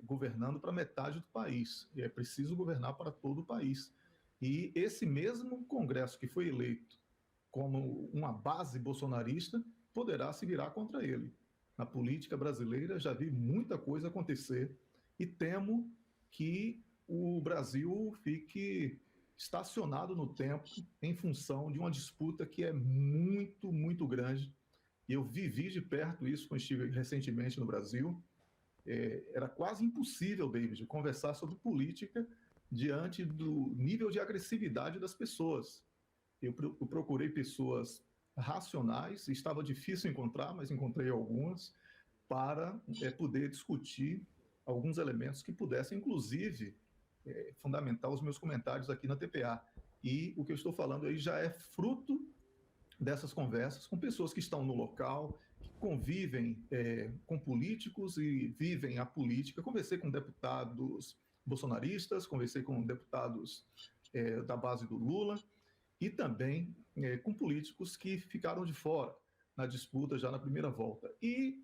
governando para metade do país, e é preciso governar para todo o país. E esse mesmo Congresso que foi eleito como uma base bolsonarista poderá se virar contra ele. Na política brasileira já vi muita coisa acontecer e temo que o Brasil fique estacionado no tempo em função de uma disputa que é muito, muito grande. E eu vivi de perto isso quando estive recentemente no Brasil. Era quase impossível, David, conversar sobre política diante do nível de agressividade das pessoas. Eu procurei pessoas racionais, estava difícil encontrar, mas encontrei algumas, para poder discutir alguns elementos que pudessem, inclusive, fundamentar os meus comentários aqui na TPA. E o que eu estou falando aí já é fruto dessas conversas com pessoas que estão no local, que convivem com políticos e vivem a política. Conversei com deputados bolsonaristas, conversei com deputados da base do Lula e também com políticos que ficaram de fora na disputa já na primeira volta. E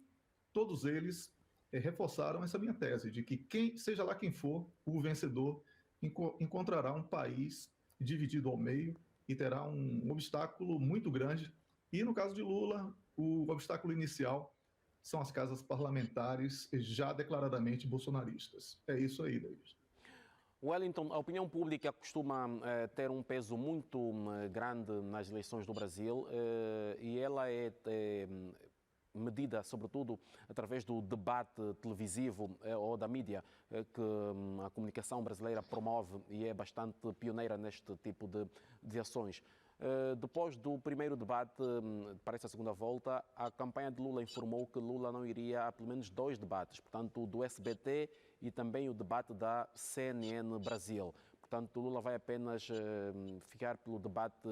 todos eles reforçaram essa minha tese de que seja lá quem for o vencedor, encontrará um país dividido ao meio e terá um obstáculo muito grande. E no caso de Lula, o obstáculo inicial são as casas parlamentares já declaradamente bolsonaristas. É isso aí, David. Wellington, a opinião pública costuma ter um peso muito grande nas eleições do Brasil e ela é medida, sobretudo, através do debate televisivo ou da mídia que a comunicação brasileira promove e é bastante pioneira neste tipo de ações. Depois do primeiro debate para esta segunda volta, a campanha de Lula informou que Lula não iria a pelo menos 2 debates, portanto, o do SBT e também o debate da CNN Brasil. Portanto, Lula vai apenas ficar pelo debate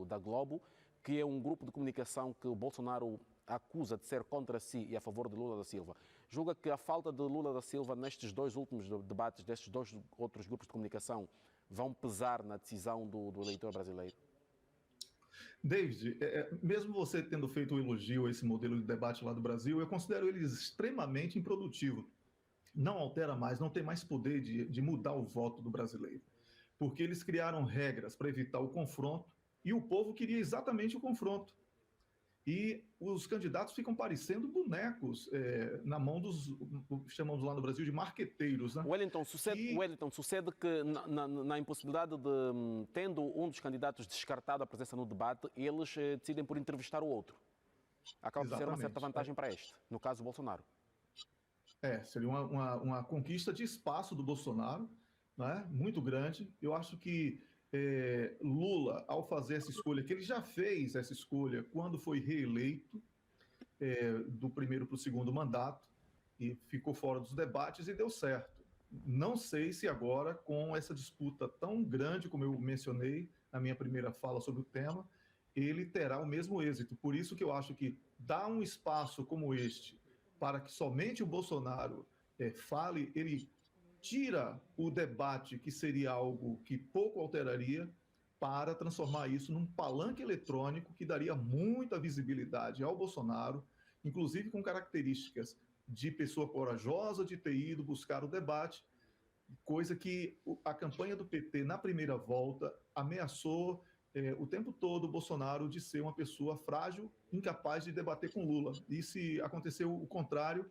da Globo, que é um grupo de comunicação que o Bolsonaro acusa de ser contra si e a favor de Lula da Silva. Julga que a falta de Lula da Silva nestes 2 últimos debates destes 2 outros grupos de comunicação vão pesar na decisão do eleitor brasileiro? David, mesmo você tendo feito um elogio a esse modelo de debate lá do Brasil, eu considero ele extremamente improdutivo. Não altera mais, não tem mais poder de mudar o voto do brasileiro. Porque eles criaram regras para evitar o confronto e o povo queria exatamente o confronto. E os candidatos ficam parecendo bonecos na mão dos, chamamos lá no Brasil de marqueteiros. Né? Wellington, sucede que na impossibilidade de, tendo um dos candidatos descartado a presença no debate, eles decidem por entrevistar o outro. Acaba por ser uma certa vantagem para este, no caso do Bolsonaro. Seria uma conquista de espaço do Bolsonaro, né? Muito grande. Eu acho que Lula, ao fazer essa escolha, que ele já fez essa escolha quando foi reeleito, do primeiro para o segundo mandato, e ficou fora dos debates e deu certo. Não sei se agora, com essa disputa tão grande, como eu mencionei na minha primeira fala sobre o tema, ele terá o mesmo êxito. Por isso que eu acho que dar um espaço como este, para que somente o Bolsonaro fale, ele tira o debate, que seria algo que pouco alteraria, para transformar isso num palanque eletrônico que daria muita visibilidade ao Bolsonaro, inclusive com características de pessoa corajosa, de ter ido buscar o debate, coisa que a campanha do PT na primeira volta ameaçou o tempo todo o Bolsonaro de ser uma pessoa frágil, incapaz de debater com Lula. E se aconteceu o contrário,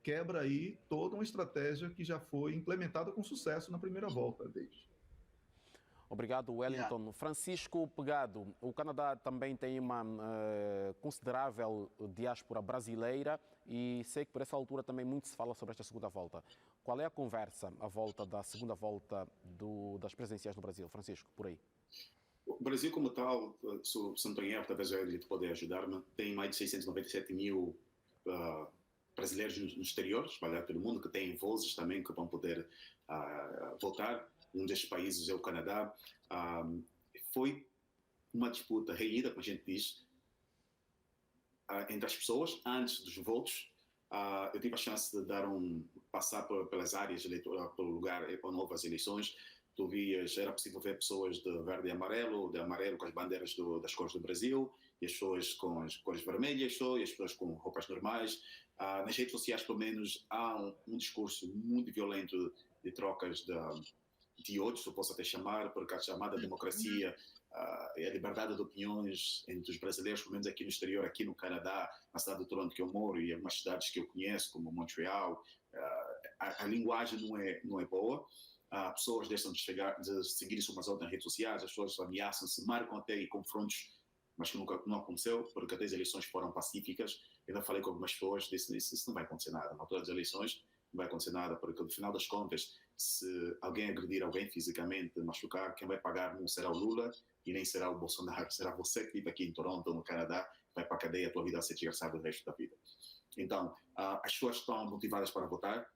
quebra aí toda uma estratégia que já foi implementada com sucesso na primeira volta, David. Obrigado, Wellington. Francisco Pegado, o Canadá também tem uma considerável diáspora brasileira e sei que por essa altura também muito se fala sobre esta segunda volta. Qual é a conversa à volta da segunda volta das presidenciais no Brasil? Francisco, por aí. O Brasil como tal, se não estou em erro, talvez ele possa ajudar-me, tem mais de 697 mil brasileiros no exterior, espalhados pelo mundo, que têm vozes também que vão poder votar. Um destes países é o Canadá. Foi uma disputa renhida, como a gente diz, entre as pessoas antes dos votos. Eu tive a chance de passar pelas áreas eleitorais, pelo lugar onde houve as eleições. Era possível ver pessoas de verde e amarelo com as bandeiras das cores do Brasil, e as pessoas com as cores vermelhas só, e as pessoas com roupas normais. Nas redes sociais, pelo menos, há um discurso muito violento de trocas de ódio, se eu posso até chamar, porque a chamada democracia e a liberdade de opiniões entre os brasileiros, pelo menos aqui no exterior, aqui no Canadá, na cidade de Toronto que eu moro e algumas cidades que eu conheço, como Montreal, a linguagem não é boa. Pessoas deixam de seguir-se umas outras nas redes sociais, as pessoas ameaçam-se, marcam até confrontos, mas que nunca não aconteceu, porque até as eleições foram pacíficas. Eu ainda falei com algumas pessoas, disse isso não vai acontecer nada. Na altura das eleições não vai acontecer nada, porque no final das contas, se alguém agredir alguém fisicamente, machucar, quem vai pagar não será o Lula e nem será o Bolsonaro, será você que vive aqui em Toronto, no Canadá, vai para a cadeia, a tua vida a ser desgraçada o resto da vida. Então, as pessoas estão motivadas para votar.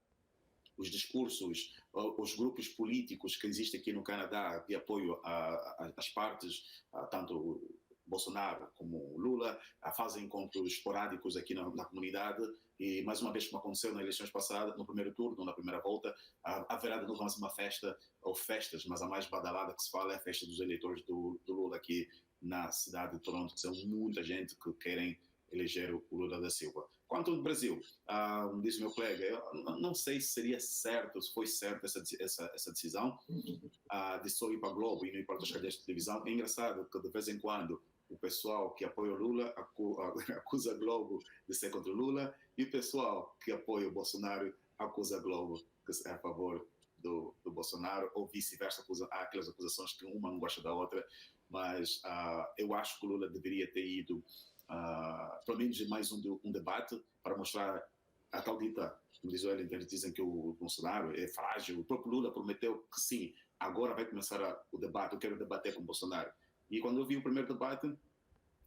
Os discursos, os grupos políticos que existem aqui no Canadá de apoio às partes, tanto Bolsonaro como Lula, fazem encontros esporádicos aqui na comunidade e, mais uma vez, como aconteceu nas eleições passadas, no primeiro turno, na primeira volta, haverá de novo mais uma festa, ou festas, mas a mais badalada que se fala é a festa dos eleitores do Lula aqui na cidade de Toronto, que são muita gente que querem eleger o Lula da Silva. Quanto ao Brasil, diz o meu colega, eu não sei se seria certo, se foi certa essa decisão de só ir para a Globo e não ir para outras cadeias de televisão. É engraçado que de vez em quando o pessoal que apoia o Lula acusa a Globo de ser contra o Lula e o pessoal que apoia o Bolsonaro acusa a Globo de ser a favor do Bolsonaro, ou vice-versa, há aquelas acusações que uma não gosta da outra, mas eu acho que o Lula deveria ter ido pelo menos mais um debate para mostrar a tal dita, como diz o Wellington, eles dizem que o Bolsonaro é frágil. O próprio Lula prometeu que sim, agora vai começar o debate, eu quero debater com o Bolsonaro. E quando eu vi o primeiro debate,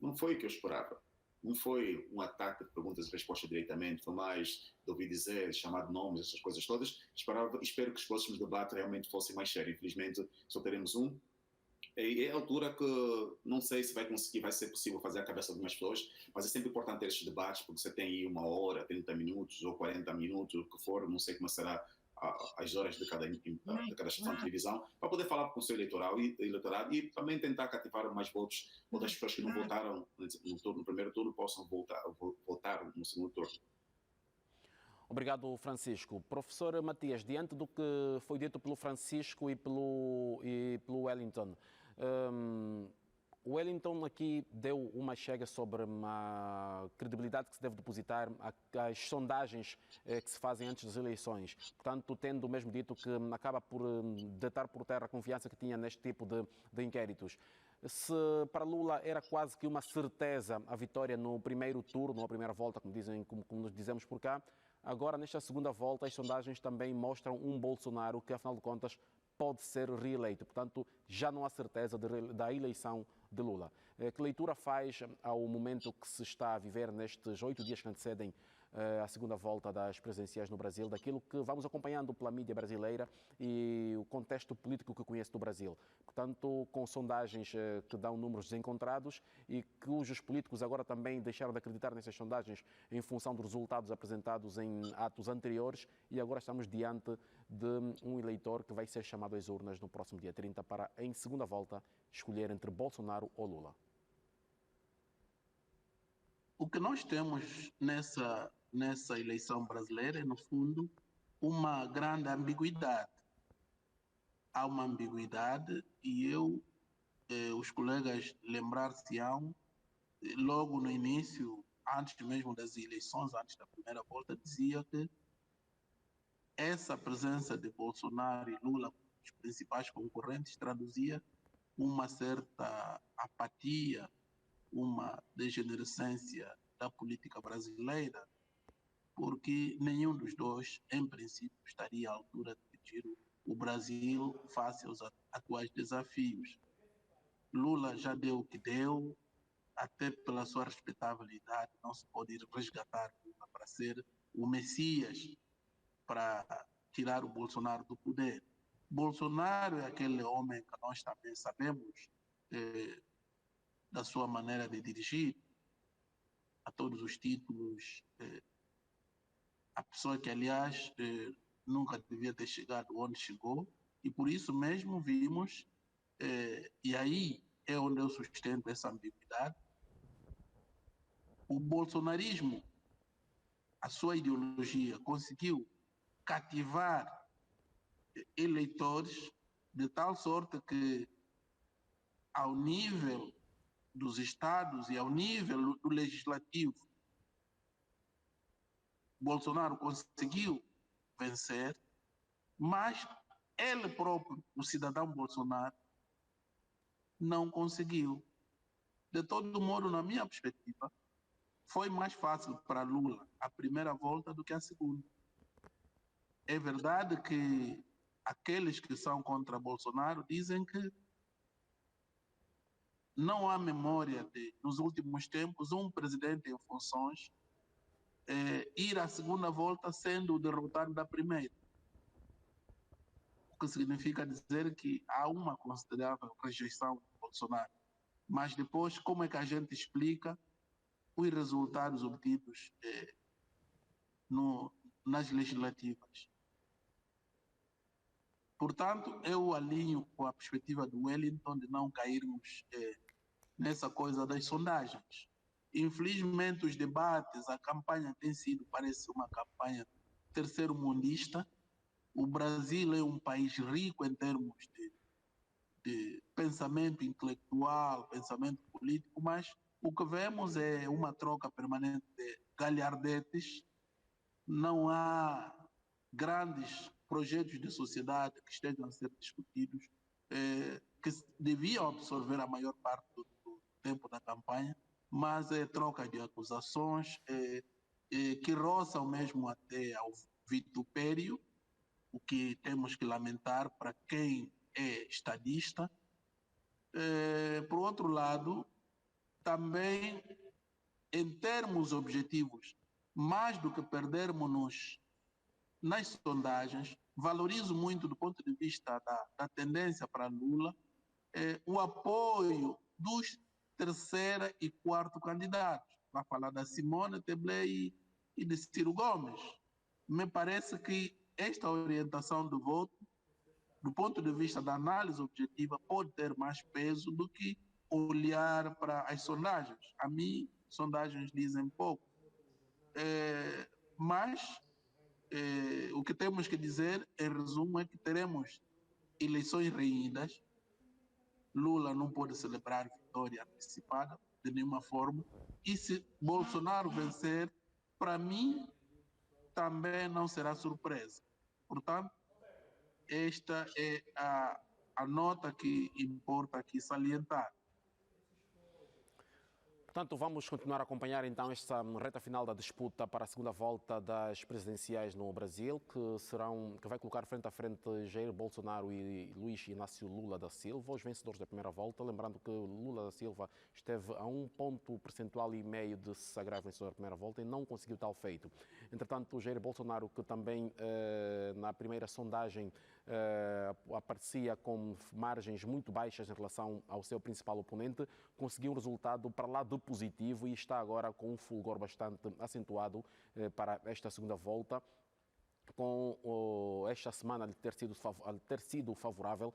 não foi o que eu esperava. Não foi um ataque de perguntas e respostas diretamente, foi mais de ouvir dizer, chamar de nomes, essas coisas todas. Espero que os próximos debates realmente fossem mais sérios. Infelizmente, só teremos um. É a altura que não sei se vai ser possível fazer a cabeça de algumas pessoas, mas é sempre importante ter estes debates, porque você tem aí 1 hora, 30 minutos ou 40 minutos, o que for, não sei como será as horas de cada estação de televisão, para poder falar com o seu eleitorado e também tentar cativar mais votos, ou das pessoas que não votaram no primeiro turno possam votar no segundo turno. Obrigado, Francisco. Professor Matias, diante do que foi dito pelo Francisco e pelo Wellington, o Wellington aqui deu uma chega sobre a credibilidade que se deve depositar às sondagens que se fazem antes das eleições. Portanto, tendo mesmo dito que acaba por deitar por terra a confiança que tinha neste tipo de inquéritos. Se para Lula era quase que uma certeza a vitória no primeiro turno, ou a primeira volta, como nos dizemos por cá, agora nesta segunda volta as sondagens também mostram um Bolsonaro que, afinal de contas, pode ser reeleito. Portanto, já não há certeza da eleição de Lula. Que leitura faz ao momento que se está a viver nestes 8 dias que antecedem a segunda volta das presidenciais no Brasil, daquilo que vamos acompanhando pela mídia brasileira e o contexto político que conhece do Brasil? Portanto, com sondagens que dão números desencontrados e cujos políticos agora também deixaram de acreditar nessas sondagens em função dos resultados apresentados em atos anteriores, e agora estamos diante de um eleitor que vai ser chamado às urnas no próximo dia 30 para, em segunda volta, escolher entre Bolsonaro ou Lula. O que nós temos nessa eleição brasileira é, no fundo, uma grande ambiguidade. Há uma ambiguidade e os colegas lembrar-se-ão, logo no início, antes mesmo das eleições, antes da primeira volta, dizia que essa presença de Bolsonaro e Lula, os principais concorrentes, traduzia uma certa apatia, uma degenerescência da política brasileira, porque nenhum dos dois, em princípio, estaria à altura de dirigir o Brasil face aos atuais desafios. Lula já deu o que deu, até pela sua respeitabilidade, não se pode ir resgatar Lula para ser o Messias, para tirar o Bolsonaro do poder. Bolsonaro é aquele homem que nós também sabemos da sua maneira de dirigir, a todos os títulos, a pessoa que, aliás, nunca devia ter chegado onde chegou, e por isso mesmo vimos, e aí é onde eu sustento essa ambiguidade, o bolsonarismo, a sua ideologia, conseguiu cativar eleitores de tal sorte que, ao nível dos estados e ao nível do legislativo, Bolsonaro conseguiu vencer, mas ele próprio, o cidadão Bolsonaro, não conseguiu. De todo modo, na minha perspectiva, foi mais fácil para Lula a primeira volta do que a segunda. É verdade que aqueles que são contra Bolsonaro dizem que não há memória de, nos últimos tempos, um presidente em funções ir à segunda volta sendo derrotado da primeira. O que significa dizer que há uma considerável rejeição de Bolsonaro. Mas depois, como é que a gente explica os resultados obtidos nas legislativas? Portanto, eu alinho com a perspectiva do Wellington de não cairmos nessa coisa das sondagens. Infelizmente, os debates, a campanha tem sido, parece uma campanha terceiro-mundista. O Brasil é um país rico em termos de pensamento intelectual, pensamento político, mas o que vemos é uma troca permanente de galhardetes. Não há grandes projetos de sociedade que estejam a ser discutidos, que deviam absorver a maior parte do tempo da campanha, mas é troca de acusações que roçam mesmo até ao vitupério, o que temos que lamentar para quem é estadista. Por outro lado, também em termos objetivos, mais do que perdermos nas sondagens, valorizo muito do ponto de vista da tendência para Lula o apoio dos terceira e quarto candidatos. Vai falar da Simone Tebet e de Ciro Gomes. Me parece que esta orientação do voto, do ponto de vista da análise objetiva, pode ter mais peso do que olhar para as sondagens. A mim, sondagens dizem pouco. Mas o que temos que dizer, em resumo, é que teremos eleições reídas. Lula não pode celebrar vitória antecipada de nenhuma forma. E se Bolsonaro vencer, para mim, também não será surpresa. Portanto, esta é a nota que importa aqui salientar. Portanto, vamos continuar a acompanhar então esta reta final da disputa para a segunda volta das presidenciais no Brasil, que vai colocar frente a frente Jair Bolsonaro e Luiz Inácio Lula da Silva, os vencedores da primeira volta. Lembrando que Lula da Silva esteve a 1,5 ponto percentual de se sagrar vencedor da primeira volta e não conseguiu tal feito. Entretanto, Jair Bolsonaro, que também na primeira sondagem aparecia com margens muito baixas em relação ao seu principal oponente, conseguiu um resultado para lá do positivo e está agora com um fulgor bastante acentuado para esta segunda volta. Com esta semana ter sido favorável,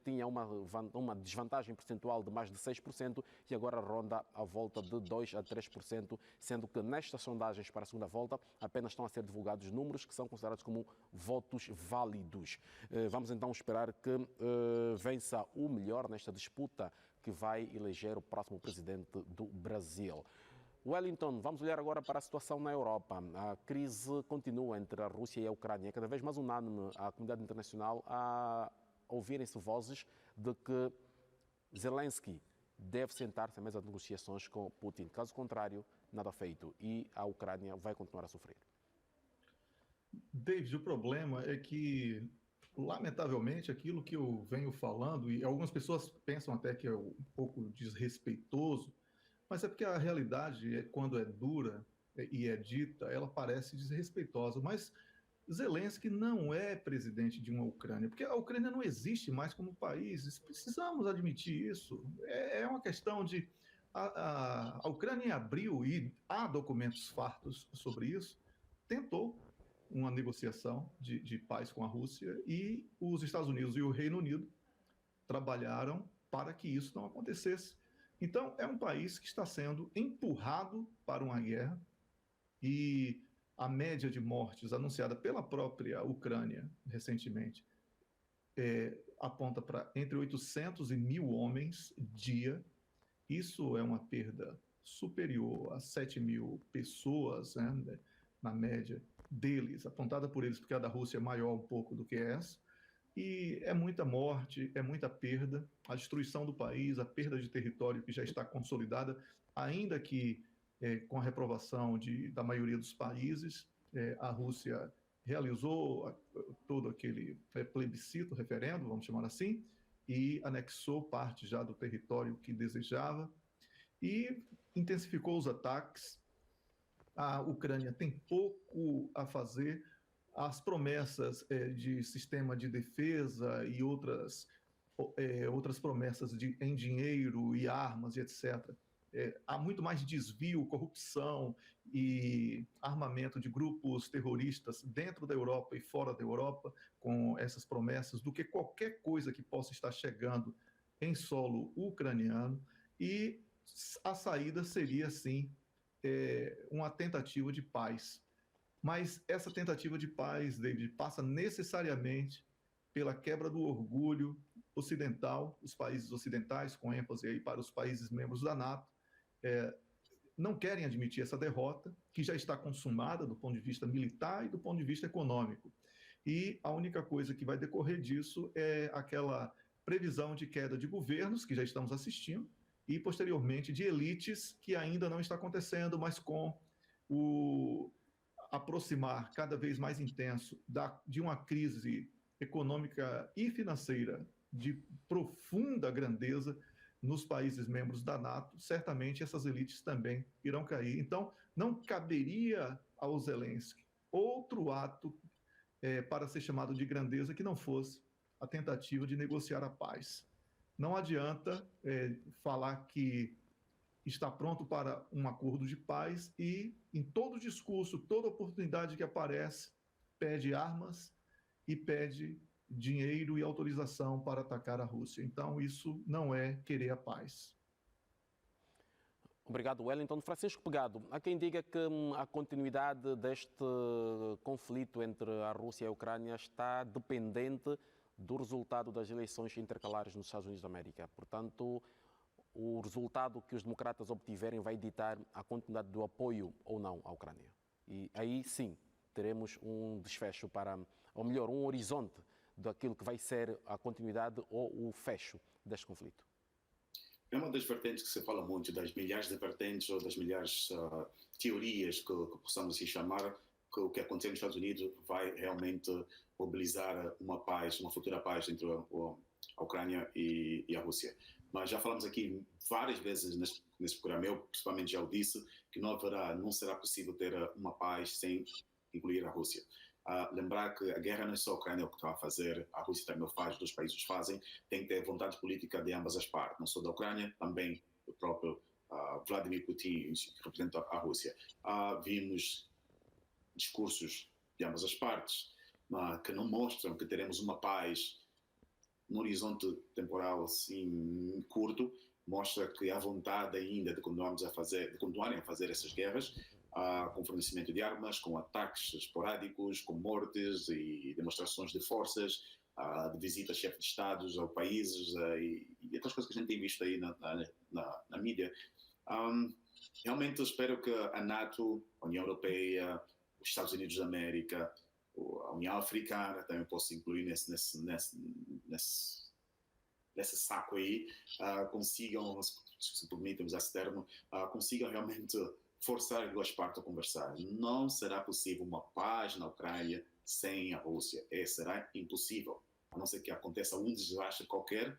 tinha uma desvantagem percentual de mais de 6% e agora ronda a volta de 2% a 3%, sendo que nestas sondagens para a segunda volta apenas estão a ser divulgados números que são considerados como votos válidos. Vamos então esperar que vença o melhor nesta disputa que vai eleger o próximo presidente do Brasil. Wellington, vamos olhar agora para a situação na Europa. A crise continua entre a Rússia e a Ucrânia. É cada vez mais unânime a comunidade internacional a ouvirem-se vozes de que Zelensky deve sentar-se à mesa de negociações com Putin. Caso contrário, nada feito e a Ucrânia vai continuar a sofrer. David, o problema é que, lamentavelmente, aquilo que eu venho falando, e algumas pessoas pensam até que é um pouco desrespeitoso, mas é porque a realidade, quando é dura e é dita, ela parece desrespeitosa. Mas Zelensky não é presidente de uma Ucrânia, porque a Ucrânia não existe mais como país. Precisamos admitir isso. É uma questão de... A Ucrânia abriu, e há documentos fartos sobre isso, tentou uma negociação de paz com a Rússia e os Estados Unidos e o Reino Unido trabalharam para que isso não acontecesse. Então, é um país que está sendo empurrado para uma guerra e a média de mortes anunciada pela própria Ucrânia recentemente aponta para entre 800 e 1.000 homens dia. Isso é uma perda superior a 7.000 pessoas, né, na média deles, apontada por eles, porque a da Rússia é maior um pouco do que essa. E é muita morte, é muita perda, a destruição do país, a perda de território que já está consolidada, ainda que com a reprovação da maioria dos países, a Rússia realizou todo aquele plebiscito, referendo, vamos chamar assim, e anexou parte já do território que desejava e intensificou os ataques. A Ucrânia tem pouco a fazer. As promessas de sistema de defesa e outras promessas em dinheiro e armas e etc. Há muito mais desvio, corrupção e armamento de grupos terroristas dentro da Europa e fora da Europa com essas promessas do que qualquer coisa que possa estar chegando em solo ucraniano. E a saída seria, sim, uma tentativa de paz. Mas essa tentativa de paz, David, passa necessariamente pela quebra do orgulho ocidental, os países ocidentais, com ênfase aí para os países membros da NATO, não querem admitir essa derrota, que já está consumada do ponto de vista militar e do ponto de vista econômico. E a única coisa que vai decorrer disso é aquela previsão de queda de governos, que já estamos assistindo, e posteriormente de elites, que ainda não está acontecendo, mas com o aproximar cada vez mais intenso de uma crise econômica e financeira de profunda grandeza nos países membros da NATO, certamente essas elites também irão cair. Então, não caberia ao Zelensky outro ato para ser chamado de grandeza que não fosse a tentativa de negociar a paz. Não adianta falar que está pronto para um acordo de paz e, em todo discurso, toda oportunidade que aparece, pede armas e pede dinheiro e autorização para atacar a Rússia. Então, isso não é querer a paz. Obrigado, Wellington. Francisco Pegado, há quem diga que a continuidade deste conflito entre a Rússia e a Ucrânia está dependente do resultado das eleições intercalares nos Estados Unidos da América. Portanto, o resultado que os democratas obtiverem vai ditar a continuidade do apoio ou não à Ucrânia. E aí sim teremos um desfecho ou melhor, um horizonte daquilo que vai ser a continuidade ou o fecho deste conflito. É uma das vertentes que se fala muito, das milhares de vertentes ou das milhares teorias que possamos assim chamar, que o que aconteceu nos Estados Unidos vai realmente mobilizar uma paz, uma futura paz entre a Ucrânia e a Rússia. Mas já falamos aqui várias vezes nesse programa, eu principalmente já o disse, que não será possível ter uma paz sem incluir a Rússia. Lembrar que a guerra não é só a Ucrânia o que está a fazer, a Rússia também o faz, os dois países fazem, tem que ter vontade política de ambas as partes, não só da Ucrânia, também o próprio Vladimir Putin, que representa a Rússia. Vimos discursos de ambas as partes que não mostram que teremos uma paz no horizonte temporal assim curto, mostra que há vontade ainda de continuarem a fazer essas guerras, com fornecimento de armas, com ataques esporádicos, com mortes e demonstrações de forças, de visitas a chefes de Estados a países e outras coisas que a gente tem visto aí na mídia. Realmente espero que a NATO, a União Europeia, os Estados Unidos da América, a União Africana, também posso incluir nesse saco aí, consigam, se permitem usar esse termo, consigam realmente forçar as duas partes a conversar. Não será possível uma paz na Ucrânia sem a Rússia. Será impossível. A não ser que aconteça um desastre qualquer,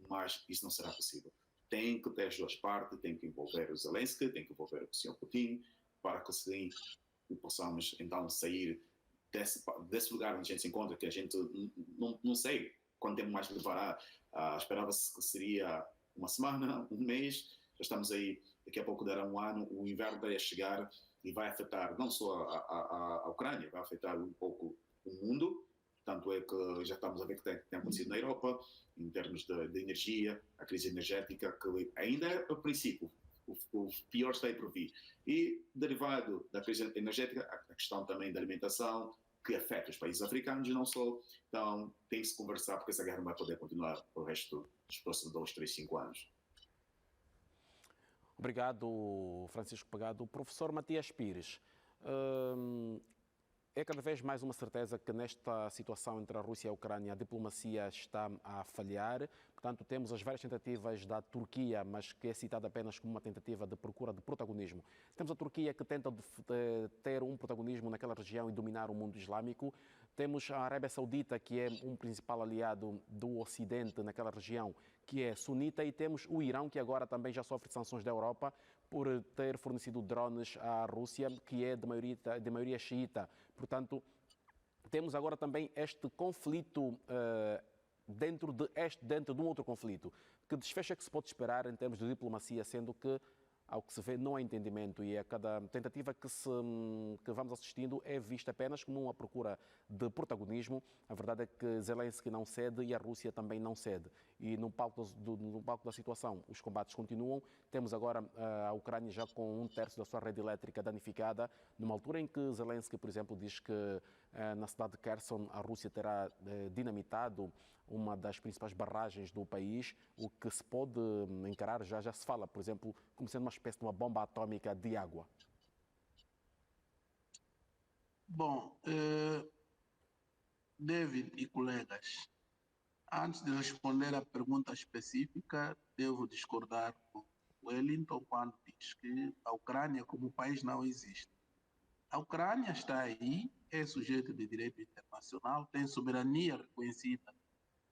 mas isso não será possível. Tem que ter as duas partes, tem que envolver o Zelensky, tem que envolver o Sr. Putin, para que assim possamos então sair desse lugar onde a gente se encontra, que a gente não sei quanto tempo mais levará. Esperava-se que seria uma semana, um mês, já estamos aí, daqui a pouco dará um ano, o inverno vai chegar e vai afetar não só a Ucrânia, vai afetar um pouco o mundo, Tanto é que já estamos a ver que tem acontecido na Europa, em termos de energia, a crise energética, que ainda é o princípio, o pior está aí por vir. E, derivado da crise energética, a questão também da alimentação, que afeta os países africanos e não só. Então, tem que se conversar, porque essa guerra não vai poder continuar o resto dos próximos 2, 3, 5 anos. Obrigado, Francisco Pagado. Professor Matias Pires, é cada vez mais uma certeza que nesta situação entre a Rússia e a Ucrânia a diplomacia está a falhar. Portanto, temos as várias tentativas da Turquia, mas que é citada apenas como uma tentativa de procura de protagonismo. Temos a Turquia que tenta ter um protagonismo naquela região e dominar o mundo islâmico. Temos a Arábia Saudita, que é um principal aliado do Ocidente naquela região, que é sunita, e temos o Irão, que agora também já sofre sanções da Europa por ter fornecido drones à Rússia, que é de maioria xiita. Portanto, temos agora também este conflito dentro de um outro conflito. Que desfecho é que se pode esperar em termos de diplomacia, sendo que, ao que se vê, não há entendimento e a cada tentativa que vamos assistindo é vista apenas como uma procura de protagonismo. A verdade é que Zelensky não cede e a Rússia também não cede. E no palco da situação, os combates continuam. Temos agora a Ucrânia já com 1/3 da sua rede elétrica danificada, numa altura em que Zelensky, por exemplo, diz que na cidade de Kherson a Rússia terá dinamitado uma das principais barragens do país, o que se pode encarar, já se fala, por exemplo, como sendo uma espécie de uma bomba atômica de água. Bom, David e colegas, antes de responder à pergunta específica, devo discordar com Wellington quando diz que a Ucrânia como país não existe. A Ucrânia está aí, é sujeito de direito internacional, tem soberania reconhecida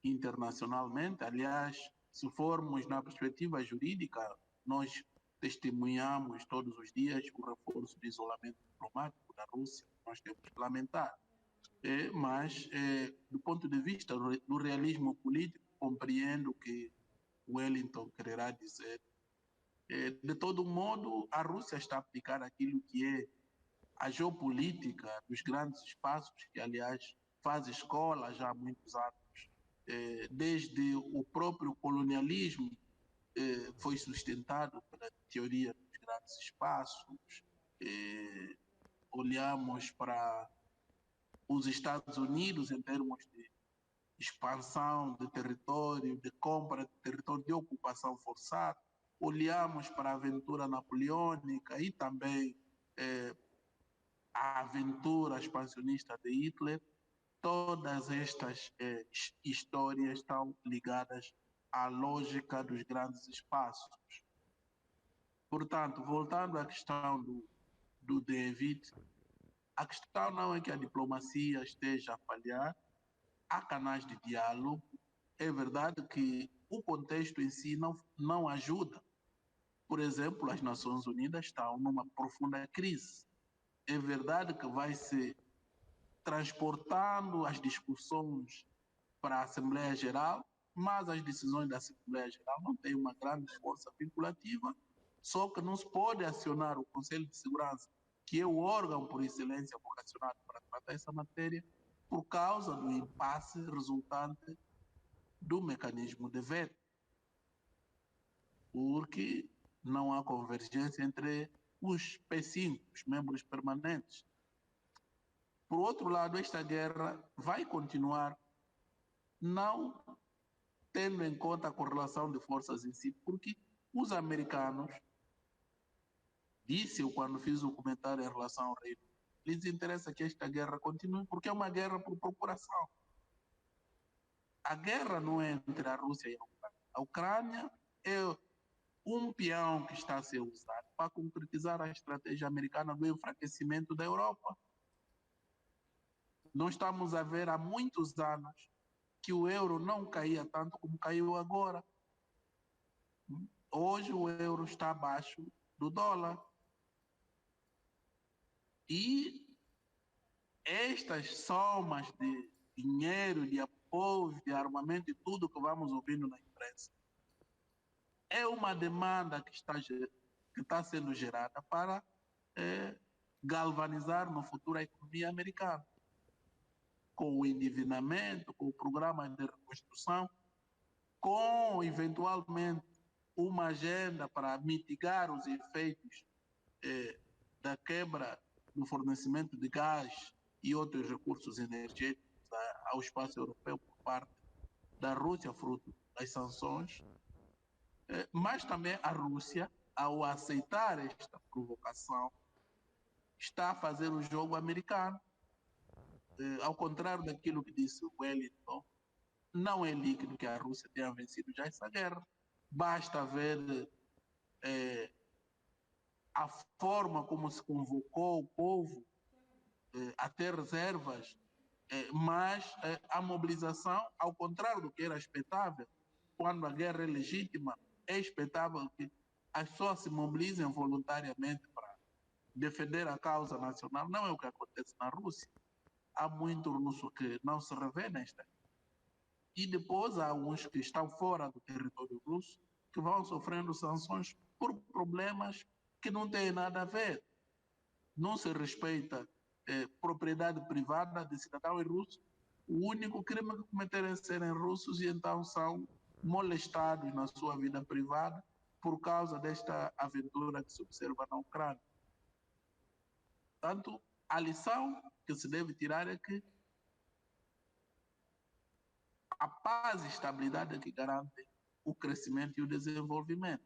internacionalmente. Aliás, se formos na perspectiva jurídica, nós testemunhamos todos os dias o reforço do isolamento diplomático da Rússia, nós temos que lamentar. Mas, do ponto de vista do realismo político, compreendo o que Wellington quererá dizer. De todo modo, a Rússia está a aplicar aquilo que é a geopolítica dos grandes espaços, que, aliás, faz escola já há muitos anos. Desde o próprio colonialismo foi sustentado pela teoria dos grandes espaços. Olhamos para os Estados Unidos em termos de expansão de território, de compra de território, de ocupação forçada. Olhamos para a aventura napoleônica e também a aventura expansionista de Hitler. Todas estas histórias estão ligadas à lógica dos grandes espaços. Portanto, voltando à questão do David, a questão não é que a diplomacia esteja a falhar, há canais de diálogo. É verdade que o contexto em si não ajuda. Por exemplo, as Nações Unidas estão numa profunda crise. É verdade que vai se transportando as discussões para a Assembleia Geral, mas as decisões da Assembleia Geral não têm uma grande força vinculativa, só que não se pode acionar o Conselho de Segurança, que é o órgão por excelência vocacionado para tratar essa matéria, por causa do impasse resultante do mecanismo de veto, porque não há convergência entre os P5, os membros permanentes. Por outro lado, esta guerra vai continuar não tendo em conta a correlação de forças em si, porque os americanos, disse eu quando fiz o comentário em relação ao Reino, lhes interessa que esta guerra continue, porque é uma guerra por procuração. A guerra não é entre a Rússia e a Ucrânia. A Ucrânia é um peão que está a ser usado para concretizar a estratégia americana do enfraquecimento da Europa. Nós estamos a ver há muitos anos que o euro não caía tanto como caiu agora. Hoje o euro está abaixo do dólar. E estas somas de dinheiro, de apoio, de armamento e tudo que vamos ouvindo na imprensa é uma demanda que está sendo gerada para galvanizar no futuro a economia americana. com o endividamento, com o programa de reconstrução, com, eventualmente, uma agenda para mitigar os efeitos da quebra do fornecimento de gás e outros recursos energéticos ao espaço europeu por parte da Rússia, fruto das sanções, mas também a Rússia, ao aceitar esta provocação, está a fazer o jogo americano. Ao contrário daquilo que disse Wellington, não é líquido que a Rússia tenha vencido já essa guerra. Basta ver a forma como se convocou o povo a ter reservas, mas a mobilização, ao contrário do que era expectável, quando a guerra é legítima, é expectável que as pessoas se mobilizem voluntariamente para defender a causa nacional. Não é o que acontece na Rússia. Há muito russo que não se revê nesta. E depois há uns que estão fora do território russo que vão sofrendo sanções por problemas que não têm nada a ver. Não se respeita propriedade privada de cidadãos russos. O único crime que cometeram é serem russos e então são molestados na sua vida privada por causa desta aventura que se observa na Ucrânia. Portanto, a lição que se deve tirar é que a paz e estabilidade é que garantem o crescimento e o desenvolvimento.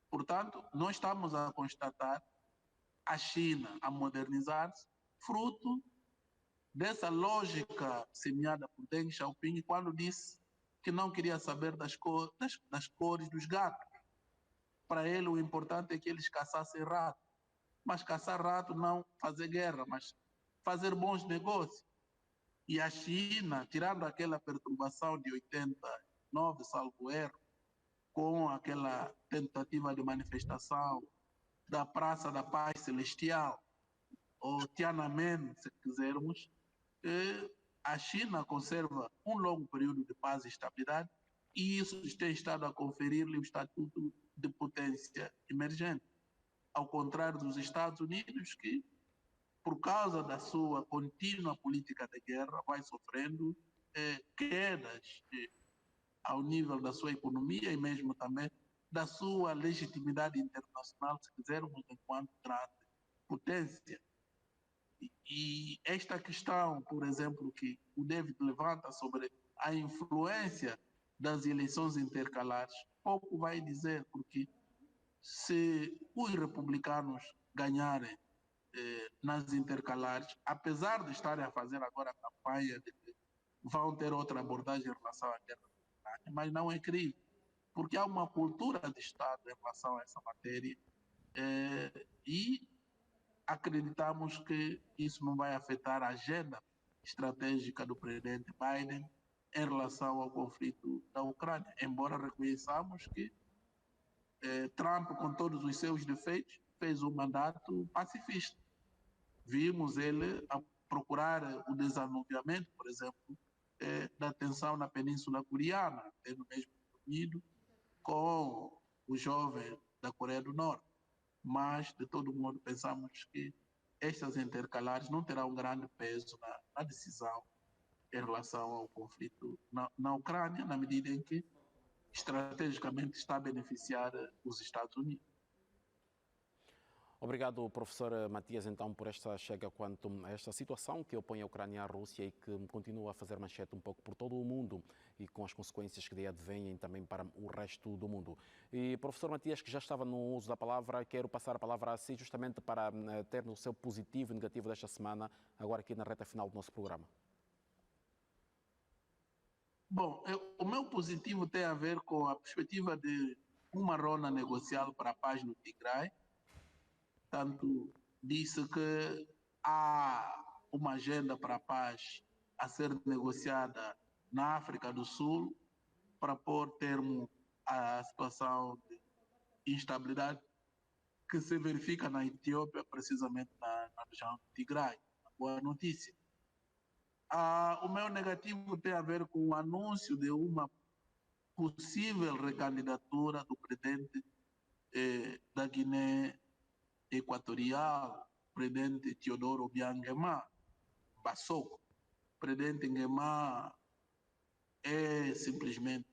Portanto, nós estamos a constatar a China a modernizar-se, fruto dessa lógica semeada por Deng Xiaoping quando disse que não queria saber das cores dos gatos. Para ele, o importante é que eles caçassem rato. Mas caçar rato não fazer guerra, mas fazer bons negócios. E a China, tirando aquela perturbação de 89, salvo erro, com aquela tentativa de manifestação da Praça da Paz Celestial, ou Tiananmen, se quisermos, a China conserva um longo período de paz e estabilidade, e isso tem estado a conferir-lhe o estatuto de potência emergente, ao contrário dos Estados Unidos, que, por causa da sua contínua política de guerra, vai sofrendo quedas ao nível da sua economia e mesmo também da sua legitimidade internacional, se quisermos, enquanto grande potência. E esta questão, por exemplo, que o David levanta sobre a influência das eleições intercalares, pouco vai dizer, porque se os republicanos ganharem nas intercalares, apesar de estarem a fazer agora a campanha de que vão ter outra abordagem em relação à guerra, mas não é crível, porque há uma cultura de Estado em relação a essa matéria e acreditamos que isso não vai afetar a agenda estratégica do presidente Biden em relação ao conflito da Ucrânia, embora reconheçamos que Trump, com todos os seus defeitos, fez um mandato pacifista. Vimos ele a procurar o desanuviamento, por exemplo, da tensão na Península Coreana, tendo mesmo unido com o jovem da Coreia do Norte. Mas, de todo modo, pensamos que estas intercalares não terão um grande peso na decisão em relação ao conflito na Ucrânia, na medida em que, estrategicamente, está a beneficiar os Estados Unidos. Obrigado, professor Matias, então, por esta chega quanto a esta situação que opõe a Ucrânia à Rússia e que continua a fazer manchete um pouco por todo o mundo e com as consequências que daí advêm também para o resto do mundo. E, professor Matias, que já estava no uso da palavra, quero passar a palavra a si justamente para ter o seu positivo e negativo desta semana, agora aqui na reta final do nosso programa. Bom, o meu positivo tem a ver com a perspectiva de uma ronda negocial para a paz no Tigray. Tanto disse que há uma agenda para a paz a ser negociada na África do Sul para pôr termo à situação de instabilidade que se verifica na Etiópia, precisamente na região do Tigray. Boa notícia. O meu negativo tem a ver com o anúncio de uma possível recandidatura do presidente da Guiné Equatorial, presidente Teodoro Obiang Nguema Bassoko, presidente Nguema é simplesmente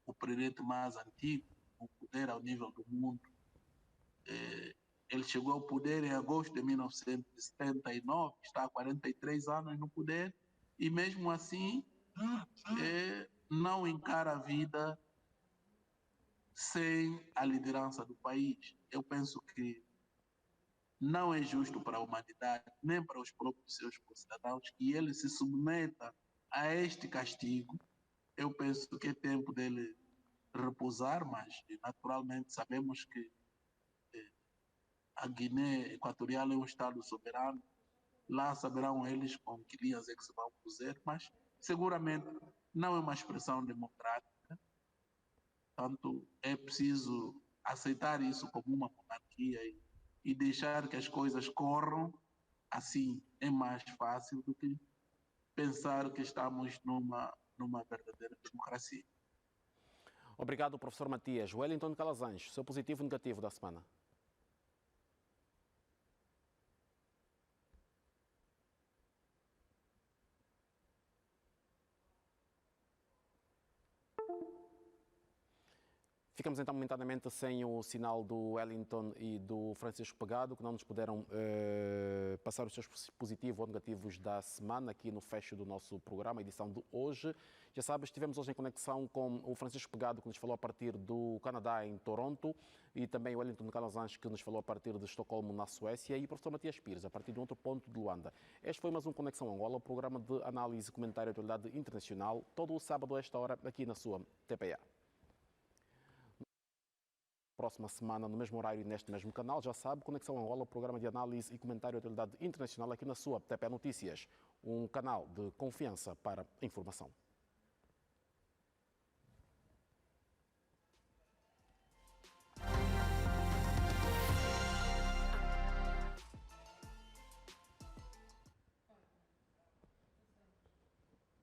o presidente mais antigo no poder ao nível do mundo. Ele chegou ao poder em agosto de 1979, está há 43 anos no poder, e mesmo assim não encara a vida sem a liderança do país. Eu penso que não é justo para a humanidade, nem para os próprios seus cidadãos, que ele se submeta a este castigo. Eu penso que é tempo dele repousar, mas naturalmente sabemos que a Guiné Equatorial é um Estado soberano. Lá saberão eles com que linhas é que se vão fazer, mas seguramente não é uma expressão democrática. Portanto, é preciso aceitar isso como uma monarquia e deixar que as coisas corram. Assim é mais fácil do que pensar que estamos numa verdadeira democracia. Obrigado, professor Matias. Wellington Calazans, seu positivo e negativo da semana. Ficamos então momentaneamente sem o sinal do Wellington e do Francisco Pegado, que não nos puderam passar os seus positivos ou negativos da semana aqui no fecho do nosso programa, edição de hoje. Já sabes, estivemos hoje em conexão com o Francisco Pegado, que nos falou a partir do Canadá, em Toronto, e também o Wellington Calazans, que nos falou a partir de Estocolmo, na Suécia, e o professor Matias Pires, a partir de outro ponto de Luanda. Este foi mais um Conexão Angola, o programa de análise e comentário da atualidade internacional, todo o sábado a esta hora, aqui na sua TPA. Próxima semana, no mesmo horário e neste mesmo canal, já sabe, Conexão Angola, programa de análise e comentário da atualidade internacional aqui na sua TPA Notícias, um canal de confiança para a informação.